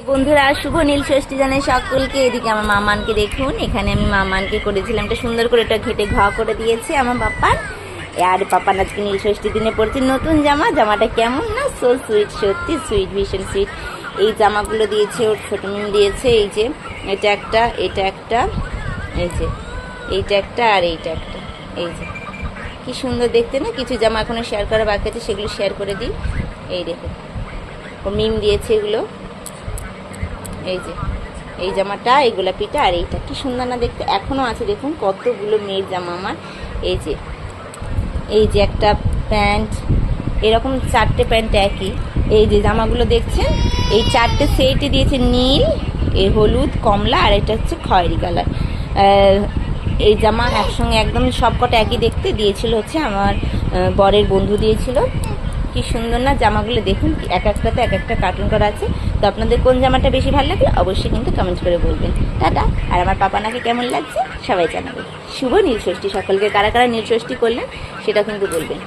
বন্ধুরা, শুভ নীল ষষ্ঠী জানাই সকলকে। এদিকে আমার মামানকে দেখুন, এখানে আমি মামানকে করেছিলাম এটা সুন্দর করে, এটা ঘেটে ঘা করে দিয়েছে আমার পাপার। আর পাপান আজকে নীল ষষ্ঠী দিনে পড়ছে নতুন জামা। জামাটা কেমন না, সো সুইট, সত্যি সুইট, ভীষণ সুইট। এই জামাগুলো দিয়েছে ওর ছোট মিম দিয়েছে। এই যে এটা একটা, এটা একটা, এই যে এইটা একটা, আর এইটা একটা। এই যে কি সুন্দর দেখতে না। কিছু জামা এখনো শেয়ার করা বাকি আছে, সেগুলো শেয়ার করে দিই। এই দেখুন ও মিম দিয়েছে এগুলো। এই যে এই জামাটা, এই গোলাপিটা, আর এইটা কি সুন্দর না দেখতে। এখনও আছে দেখুন কতগুলো মেয়ের জামা আমার। এই যে একটা প্যান্ট, এরকম 4টে প্যান্ট একই। এই যে জামাগুলো দেখছেন, এই 4টে সেটে দিয়েছে নীল, এই হলুদ, কমলা, আর এটা হচ্ছে খয়েরি কালার। এই জামা একসঙ্গে একদম সবকটা একই দেখতে দিয়েছিল, হচ্ছে আমার বরের বন্ধু দিয়েছিল। কি সুন্দর না জামাগুলো দেখুন, এক একটাতে এক একটা কার্টুন করা আছে। তো আপনাদের কোন জামাটা বেশি ভালো লাগলো অবশ্যই কিন্তু কমেন্ট করে বলবেন। টাটা। আর আমার পাপানাকে কেমন লাগছে সবাই জানাবেন। শুভ নীল ষষ্ঠী সকলকে। কারা কারা নীল ষষ্ঠী করলেন সেটা কিন্তু বলবেন।